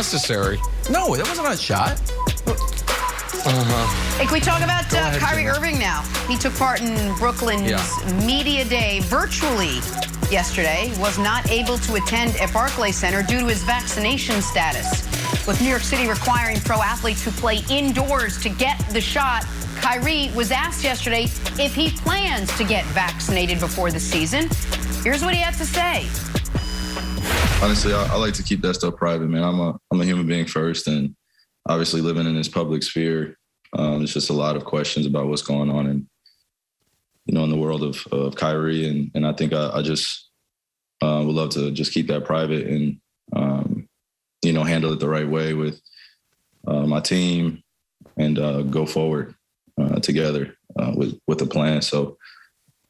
unnecessary. No, that wasn't a shot. Hey, can we talk about Kyrie Irving now? He took part in Brooklyn's Media Day virtually yesterday, was not able to attend at Barclays Center due to his vaccination status. With New York City requiring pro athletes who play indoors to get the shot, Kyrie was asked yesterday if he plans to get vaccinated before the season. Here's what he had to say. Honestly, I like to keep that stuff private, man. I'm a human being first, and obviously living in this public sphere, there's just a lot of questions about what's going on in the world of Kyrie. And I think I just would love to just keep that private and, handle it the right way with my team and go forward together with a plan. So,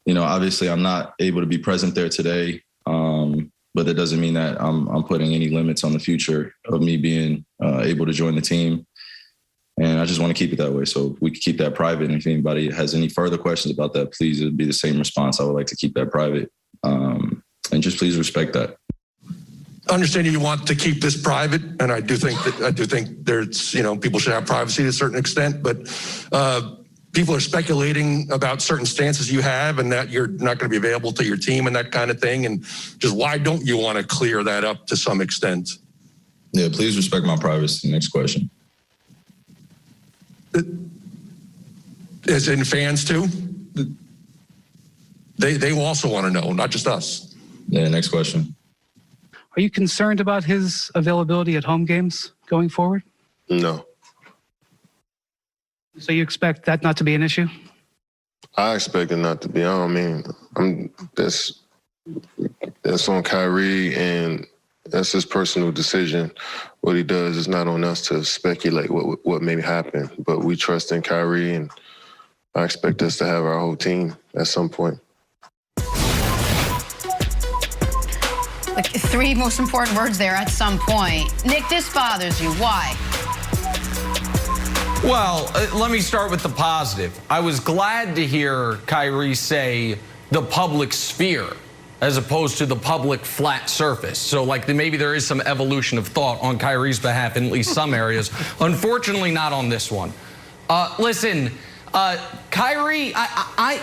obviously I'm not able to be present there today, but that doesn't mean that I'm putting any limits on the future of me being able to join the team. And I just want to keep it that way. So we can keep that private. And if anybody has any further questions about that, please, it'd be the same response. I would like to keep that private. And just please respect that. Understanding you want to keep this private, and I do think there's, people should have privacy to a certain extent, but people are speculating about certain stances you have and that you're not going to be available to your team and that kind of thing. And just why don't you want to clear that up to some extent? Yeah, please respect my privacy. Next question. As in fans too, they also want to know, not just us. Yeah, next question. Are you concerned about his availability at home games going forward? No. So you expect that not to be an issue? I expect it not to be. That's on Kyrie, and that's his personal decision. What he does is not on us to speculate what may happen, but we trust in Kyrie, and I expect us to have our whole team at some point. Like, three most important words there, at some point. Nick, this bothers you. Why? Well, let me start with the positive. I was glad to hear Kyrie say the public sphere as opposed to the public flat surface. So maybe there is some evolution of thought on Kyrie's behalf in at least some areas. Unfortunately, not on this one. Listen, Kyrie,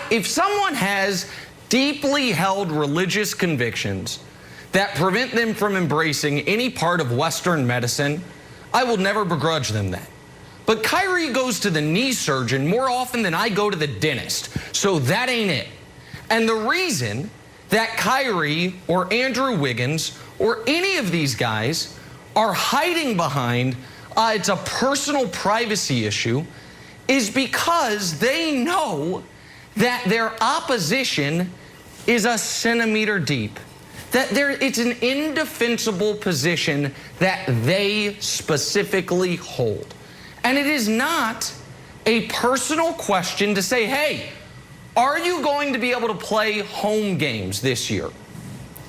if someone has deeply held religious convictions that prevent them from embracing any part of Western medicine, I will never begrudge them that. But Kyrie goes to the knee surgeon more often than I go to the dentist, so that ain't it. And the reason that Kyrie or Andrew Wiggins or any of these guys are hiding behind it's a personal privacy issue is because they know that their opposition is a centimeter deep. That it's an indefensible position that they specifically hold. And it is not a personal question to say, hey, are you going to be able to play home games this year?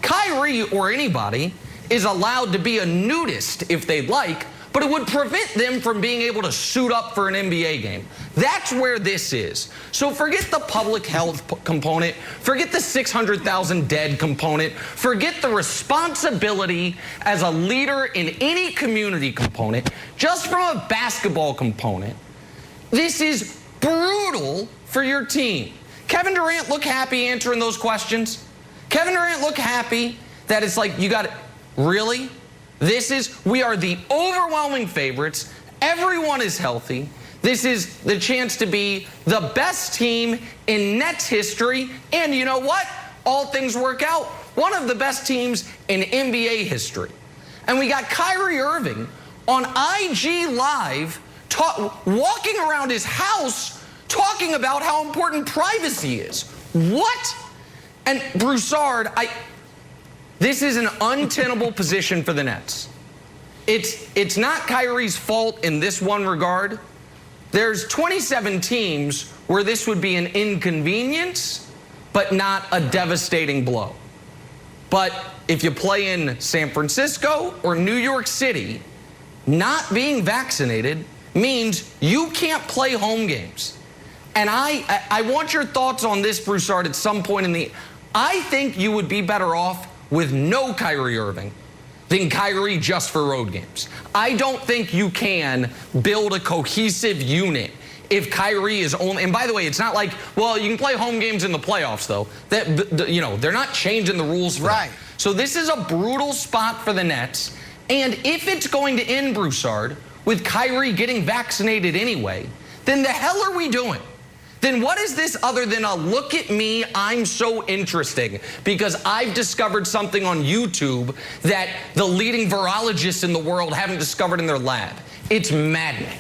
Kyrie or anybody is allowed to be a nudist if they'd like, but it would prevent them from being able to suit up for an NBA game. That's where this is. So forget the public health component, forget the 600,000 dead component, forget the responsibility as a leader in any community component, just from a basketball component. This is brutal for your team. Kevin Durant look happy answering those questions. Kevin Durant look happy that it's like, you got it, really? We are the overwhelming favorites. Everyone is healthy. This is the chance to be the best team in Nets history. And you know what? All things work out. One of the best teams in NBA history. And we got Kyrie Irving on IG Live walking around his house talking about how important privacy is. What? And Broussard, this is an untenable position for the Nets. It's not Kyrie's fault in this one regard. There's 27 teams where this would be an inconvenience, but not a devastating blow. But if you play in San Francisco or New York City, not being vaccinated means you can't play home games. And I want your thoughts on this, Broussard, at some point I think you would be better off with no Kyrie Irving. than Kyrie just for road games. I don't think you can build a cohesive unit if Kyrie is only, and by the way, it's not like, well, you can play home games in the playoffs, though. They're not changing the rules for that. So this is a brutal spot for the Nets. And if it's going to end, Broussard, with Kyrie getting vaccinated anyway, then the hell are we doing? Then what is this other than a look at me, I'm so interesting because I've discovered something on YouTube that the leading virologists in the world haven't discovered in their lab? It's maddening.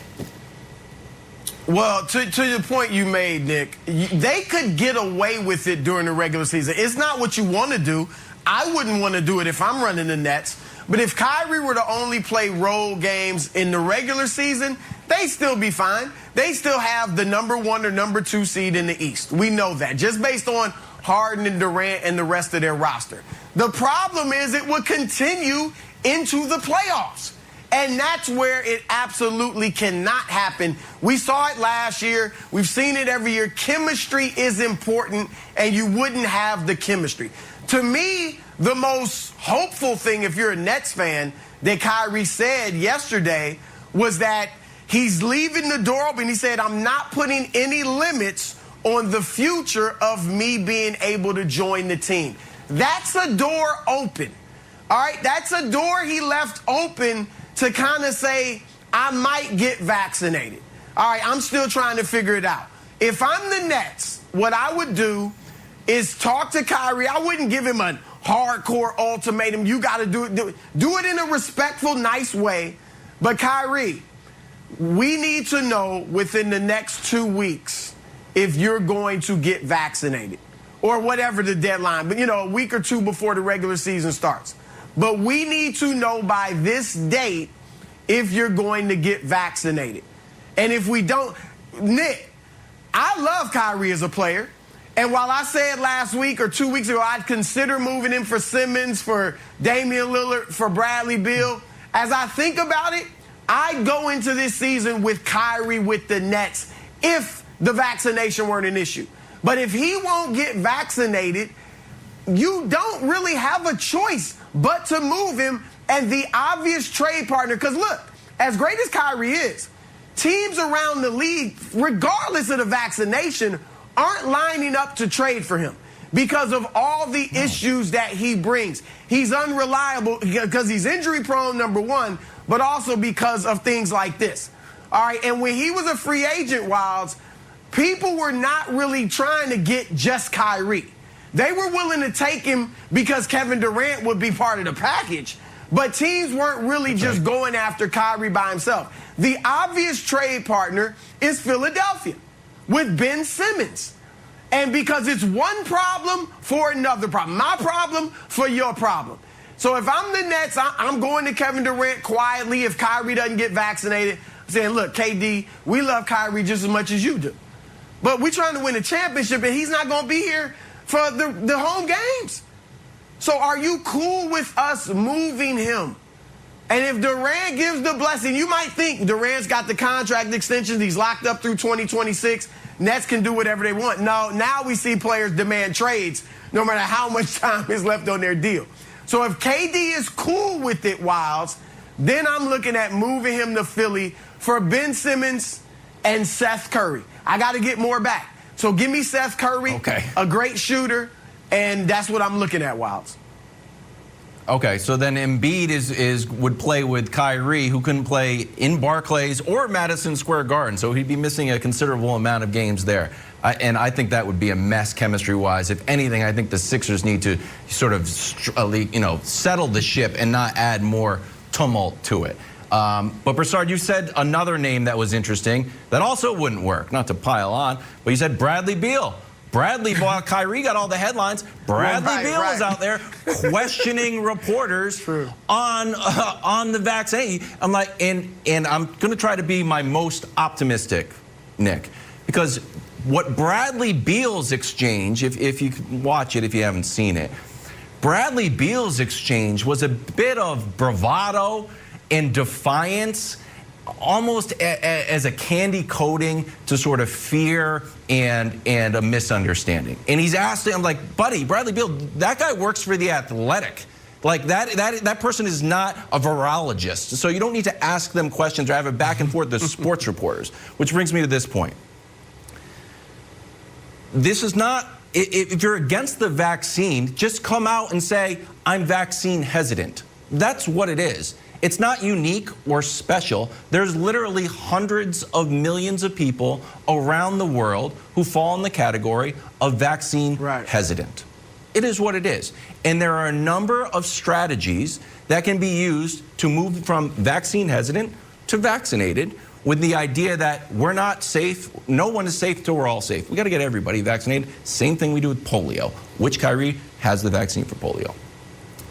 Well, to the point you made, Nick, they could get away with it during the regular season. It's not what you want to do. I wouldn't want to do it if I'm running the Nets. But if Kyrie were to only play road games in the regular season, they'd still be fine. They still have the number 1 or number 2 seed in the East. We know that, just based on Harden and Durant and the rest of their roster. The problem is it would continue into the playoffs. And that's where it absolutely cannot happen. We saw it last year. We've seen it every year. Chemistry is important, and you wouldn't have the chemistry. To me, the most hopeful thing, if you're a Nets fan, that Kyrie said yesterday was that he's leaving the door open. He said, I'm not putting any limits on the future of me being able to join the team. That's a door open. All right, that's a door he left open to kind of say, I might get vaccinated. All right, I'm still trying to figure it out. If I'm the Nets, what I would do is talk to Kyrie. I wouldn't give him a hardcore ultimatum. You got to do it in a respectful, nice way. But Kyrie, we need to know within the next 2 weeks if you're going to get vaccinated or whatever the deadline, but a week or two before the regular season starts. But we need to know by this date if you're going to get vaccinated. And if we don't, Nick, I love Kyrie as a player. And while I said last week or 2 weeks ago I'd consider moving him for Simmons, for Damian Lillard, for Bradley Beal, as I think about it, I go into this season with Kyrie with the Nets if the vaccination weren't an issue. But if he won't get vaccinated, you don't really have a choice but to move him, and the obvious trade partner, because look, as great as Kyrie is, teams around the league, regardless of the vaccination, aren't lining up to trade for him because of all the issues that he brings. He's unreliable because he's injury prone, number one, but also because of things like this. All right, and when he was a free agent, Wilds, people were not really trying to get just Kyrie. They were willing to take him because Kevin Durant would be part of the package. But teams weren't really just going after Kyrie by himself. The obvious trade partner is Philadelphia with Ben Simmons. And because it's one problem for another problem. My problem for your problem. So if I'm the Nets, I'm going to Kevin Durant quietly if Kyrie doesn't get vaccinated. I'm saying, look, KD, we love Kyrie just as much as you do. But we're trying to win a championship, and he's not going to be here for the home games. So are you cool with us moving him? And if Durant gives the blessing, you might think Durant's got the contract extensions. He's locked up through 2026. Nets can do whatever they want. No, now we see players demand trades no matter how much time is left on their deal. So if KD is cool with it, Wilds, then I'm looking at moving him to Philly for Ben Simmons and Seth Curry. I got to get more back. So give me Seth Curry, a great shooter, and that's what I'm looking at, Wilds. Okay, so then Embiid would play with Kyrie, who couldn't play in Barclays or Madison Square Garden, so he'd be missing a considerable amount of games there. And I think that would be a mess chemistry-wise. If anything, I think the Sixers need to sort of, settle the ship and not add more tumult to it. But Broussard, you said another name that was interesting that also wouldn't work, not to pile on, but you said Bradley Beal. While Kyrie got all the headlines, Bradley Beal is out there questioning reporters on the vaccine. I'm like, and I'm going to try to be my most optimistic, Nick, because what Bradley Beal's exchange, if you can watch it if you haven't seen it, Bradley Beal's exchange was a bit of bravado and defiance, almost as a candy coating to sort of fear and a misunderstanding. And he's asked him, like, buddy, Bradley Beal, that guy works for The Athletic. Like that person is not a virologist. So you don't need to ask them questions or have a back and forth with sports reporters. Which brings me to this point. This is not, if you're against the vaccine, just come out and say, I'm vaccine hesitant. That's what it is. It's not unique or special. There's literally hundreds of millions of people around the world who fall in the category of vaccine hesitant. It is what it is. And there are a number of strategies that can be used to move from vaccine hesitant to vaccinated, with the idea that we're not safe, no one is safe till we're all safe. We got to get everybody vaccinated. Same thing we do with polio, which Kyrie has the vaccine for polio.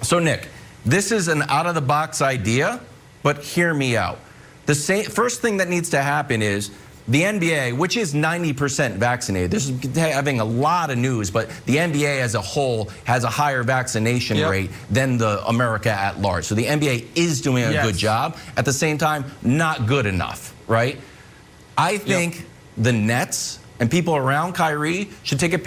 So Nick, this is an out-of-the-box idea, but hear me out. The first thing that needs to happen is the NBA, which is 90% vaccinated, this is having a lot of news, but the NBA as a whole has a higher vaccination rate than the America at large. So the NBA is doing a good job. At the same time, not good enough, right? I think the Nets and people around Kyrie should take a